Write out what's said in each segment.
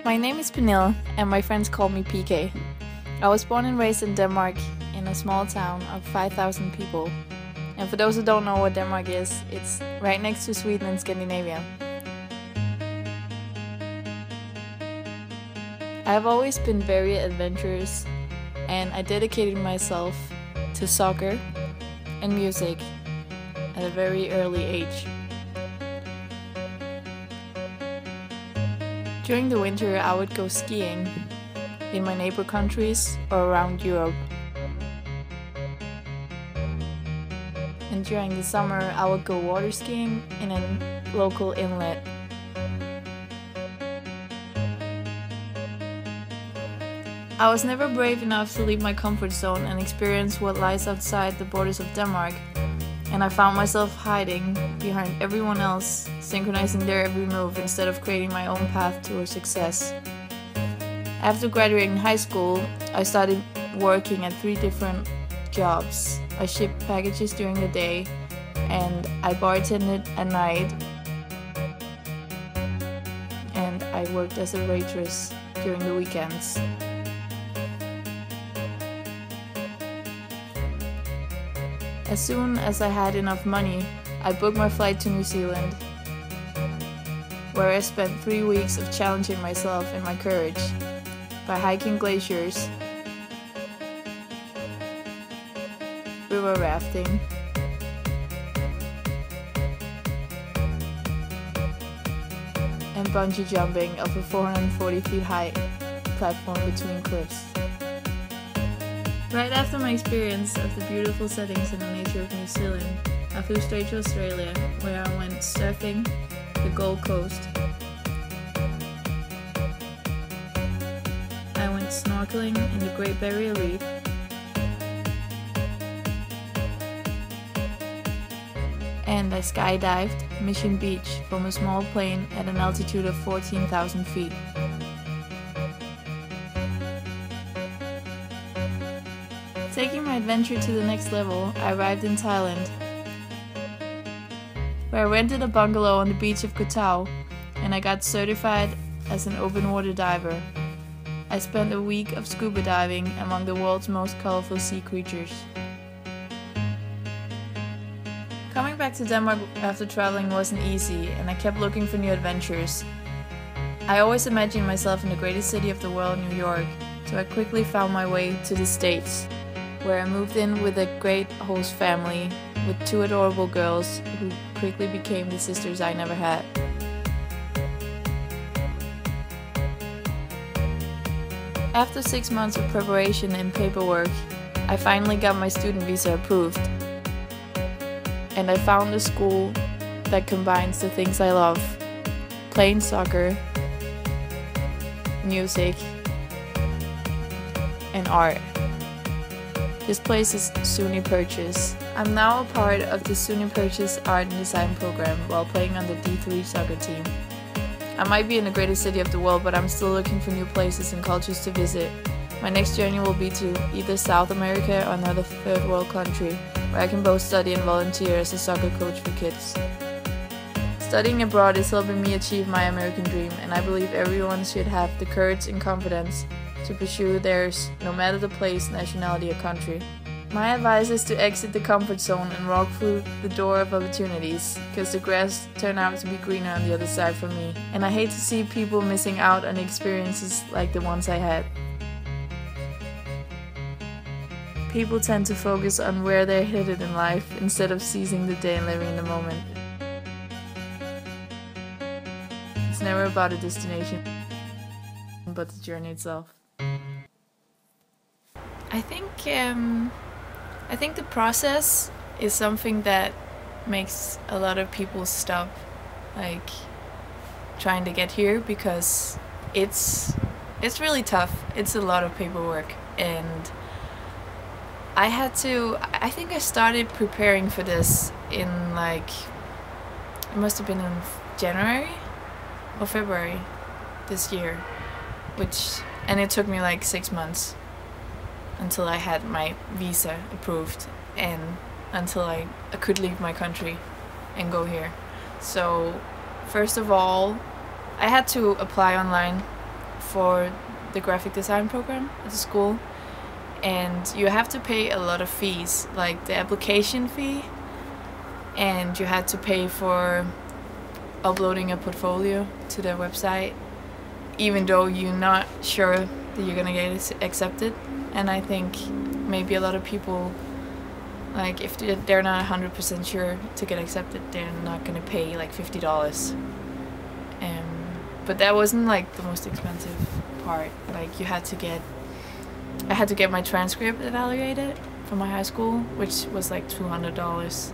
My name is Pernille, and my friends call me PK. I was born and raised in Denmark, in a small town of 5,000 people. And for those who don't know what Denmark is, it's right next to Sweden and Scandinavia. I've always been very adventurous, and I dedicated myself to soccer and music at a very early age. During the winter, I would go skiing in my neighbor countries or around Europe. And during the summer, I would go water skiing in a local inlet. I was never brave enough to leave my comfort zone and experience what lies outside the borders of Denmark, and I found myself hiding behind everyone else, synchronizing their every move instead of creating my own path towards success. After graduating high school, I started working at 3 different jobs. I shipped packages during the day, and I bartended at night, and I worked as a waitress during the weekends. As soon as I had enough money, I booked my flight to New Zealand, where I spent 3 weeks of challenging myself and my courage by hiking glaciers, river rafting, and bungee jumping off a 440 feet high platform between cliffs. Right after my experience of the beautiful settings and the nature of New Zealand, I flew straight to Australia, where I went surfing the Gold Coast. I went snorkeling in the Great Barrier Reef, and I skydived Mission Beach from a small plane at an altitude of 14,000 feet. Taking my adventure to the next level, I arrived in Thailand, where I rented a bungalow on the beach of Koh Tao, and I got certified as an open water diver. I spent a week of scuba diving among the world's most colorful sea creatures. Coming back to Denmark after traveling wasn't easy, and I kept looking for new adventures. I always imagined myself in the greatest city of the world, New York, so I quickly found my way to the States, where I moved in with a great host family with 2 adorable girls who quickly became the sisters I never had. After 6 months of preparation and paperwork, I finally got my student visa approved, and I found a school that combines the things I love: playing soccer, music, and art. This place is SUNY Purchase. I'm now a part of the SUNY Purchase Art and Design program while playing on the DIII soccer team. I might be in the greatest city of the world, but I'm still looking for new places and cultures to visit. My next journey will be to either South America or another third world country, where I can both study and volunteer as a soccer coach for kids. Studying abroad is helping me achieve my American dream, and I believe everyone should have the courage and confidence to pursue theirs, no matter the place, nationality, or country. My advice is to exit the comfort zone and walk through the door of opportunities, because the grass turned out to be greener on the other side for me, and I hate to see people missing out on experiences like the ones I had. People tend to focus on where they're headed in life instead of seizing the day and living in the moment. It's never about a destination, but the journey itself. I think the process is something that makes a lot of people stop, like, trying to get here, because it's really tough. It's a lot of paperwork, and I think I started preparing for this in, like, it must have been in January or February this year, and it took me like 6 months until I had my visa approved and until I could leave my country and go here. So first of all, I had to apply online for the graphic design program at the school, and you have to pay a lot of fees, like the application fee, and you had to pay for uploading a portfolio to their website, even though you're not sure that you're gonna get accepted. And I think maybe a lot of people, like if they're not 100% sure to get accepted, they're not gonna pay like $50. But that wasn't like the most expensive part. Like I had to get my transcript evaluated from my high school, which was like $200,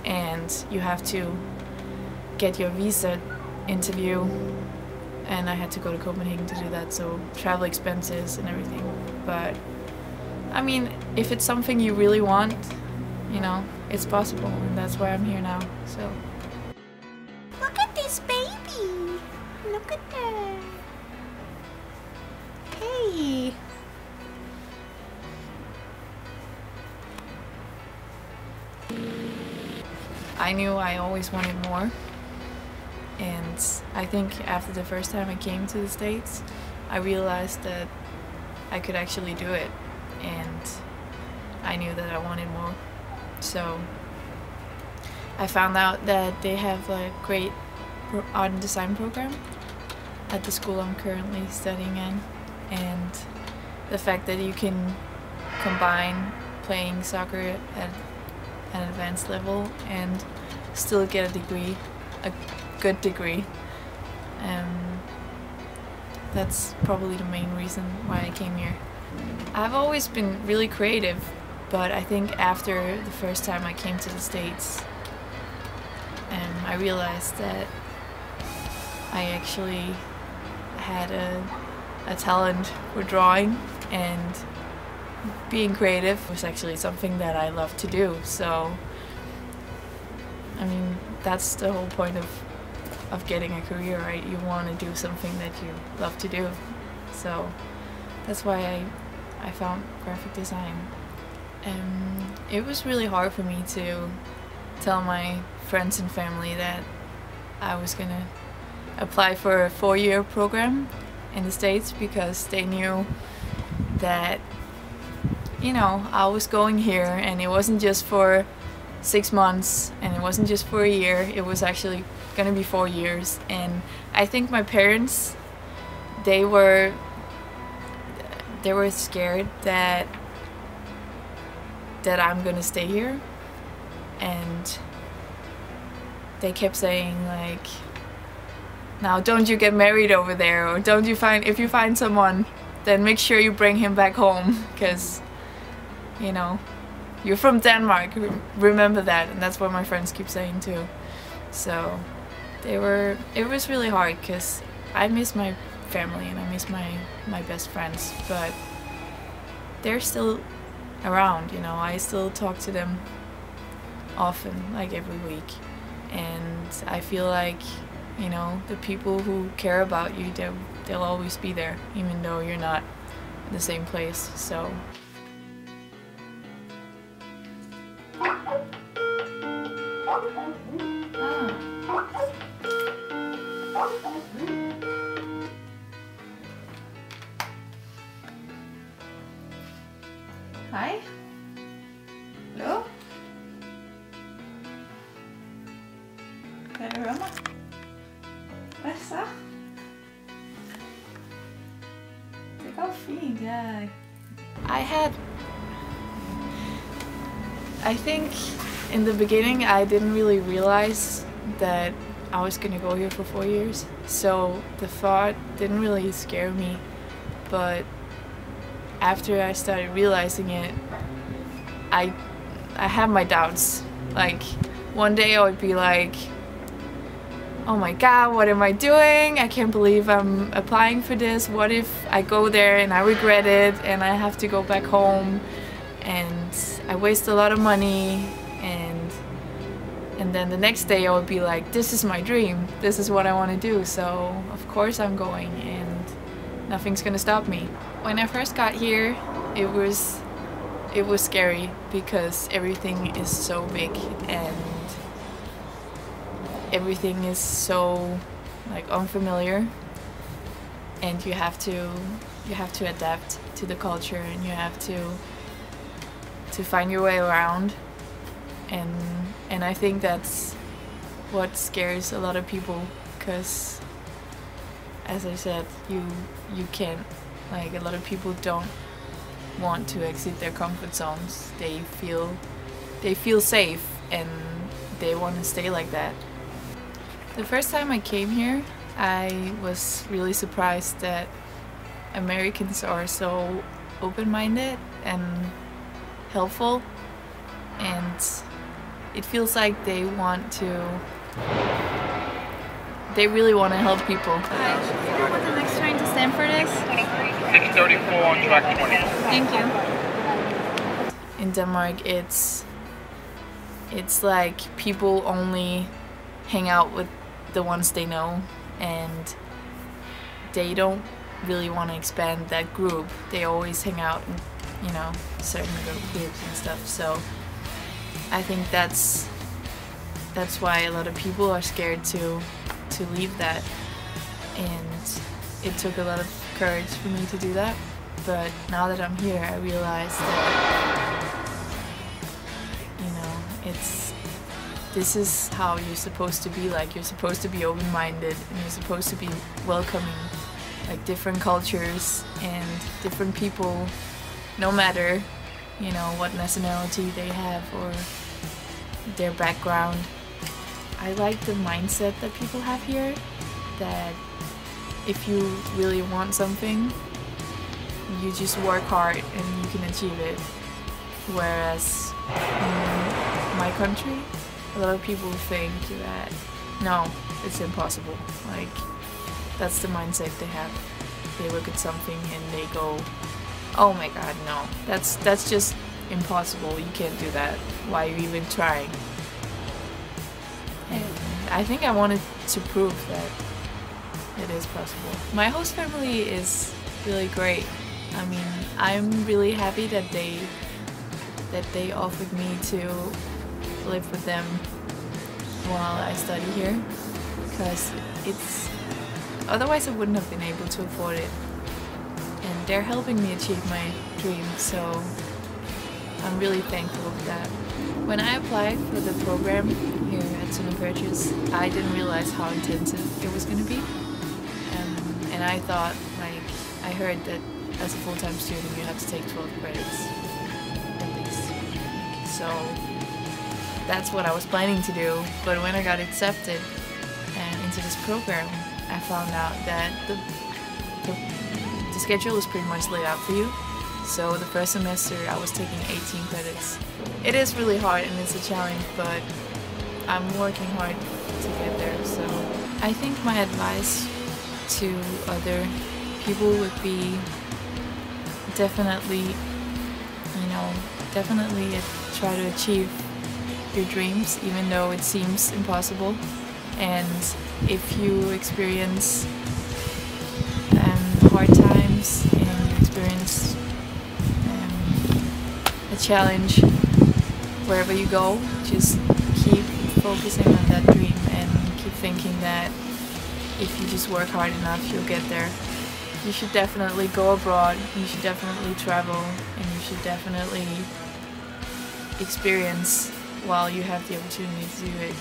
and you have to get your visa interview, and I had to go to Copenhagen to do that, so travel expenses and everything. But I mean, if it's something you really want, you know, it's possible, and that's why I'm here now. So look at this baby. Look at her. Hey. I knew I always wanted more, and I think after the first time I came to the States, I realized that I could actually do it, and I knew that I wanted more. So I found out that they have a great art and design program at the school I'm currently studying in, and the fact that you can combine playing soccer at an advanced level and still get a degree, a good degree. That's probably the main reason why I came here. I've always been really creative, but I think after the first time I came to the States, I realized that I actually had a talent for drawing, and being creative was actually something that I love to do. So I mean, that's the whole point of getting a career, right? You want to do something that you love to do. So that's why I found graphic design. It was really hard for me to tell my friends and family that I was gonna apply for a 4-year program in the States, because they knew that, you know, I was going here, and it wasn't just for 6 months, and it wasn't just for a year, it was actually gonna be 4 years. And I think my parents, they were scared that I'm gonna stay here, and they kept saying like, now don't you get married over there, or don't you if you find someone, then make sure you bring him back home, because, you know, you're from Denmark, remember that. And that's what my friends keep saying too. So it was really hard, because I miss my family and I miss my best friends, but they're still around, you know. I still talk to them often, like every week, and I feel like, you know, the people who care about you, they'll always be there, even though you're not in the same place. So Hej. Hallo? Kan du høre mig? Hvad så? Det går fint, ja. I think in the beginning I didn't really realize that I was gonna go here for 4 years, so the thought didn't really scare me. But after I started realizing it, I have my doubts. Like, one day I would be like, oh my god, what am I doing? I can't believe I'm applying for this. What if I go there and I regret it and I have to go back home and I waste a lot of money? And then the next day I would be like, this is my dream. This is what I want to do. So of course I'm going, and nothing's gonna stop me. When I first got here, it was scary, because everything is so big and everything is so like unfamiliar. and you have to adapt to the culture, and you have to find your way around, and I think that's what scares a lot of people, because as I said, you can't, like, a lot of people don't want to exit their comfort zones. They feel safe and they want to stay like that. The first time I came here, I was really surprised that Americans are so open-minded and helpful, and it feels like they really want to help people. Hi, do you know what the next train to Stanford is? 6:34 on track 20. Thank you. In Denmark, it's like people only hang out with the ones they know, and they don't really want to expand that group. They always hang out in, you know, certain groups and stuff. So I think that's why a lot of people are scared to leave that, and it took a lot of courage for me to do that. But now that I'm here, I realize that, you know, this is how you're supposed to be. Like, you're supposed to be open-minded, and you're supposed to be welcoming, like, different cultures and different people, no matter, you know, what nationality they have or their background. I like the mindset that people have here, that if you really want something, you just work hard and you can achieve it. Whereas in my country, a lot of people think that, no, it's impossible. Like, that's the mindset they have. They look at something and they go, oh my god, no, that's just impossible. You can't do that. Why are you even trying? And I think I wanted to prove that it is possible. My host family is really great. I mean, I'm really happy that they offered me to live with them while I study here, because otherwise I wouldn't have been able to afford it. And they're helping me achieve my dream, so I'm really thankful for that. When I applied for the program here at DIII, I didn't realize how intensive it was going to be. And I thought, like, I heard that as a full-time student you have to take 12 credits at least. So that's what I was planning to do. But when I got accepted into this program, I found out that the schedule is pretty much laid out for you. So the first semester I was taking 18 credits. It is really hard and it's a challenge, but I'm working hard to get there. So I think my advice to other people would be definitely try to achieve your dreams, even though it seems impossible. And if you experience hard times and you experience a challenge wherever you go, just keep focusing on that dream and keep thinking that if you just work hard enough, you'll get there. You should definitely go abroad, you should definitely travel, and you should definitely experience while you have the opportunity to do it.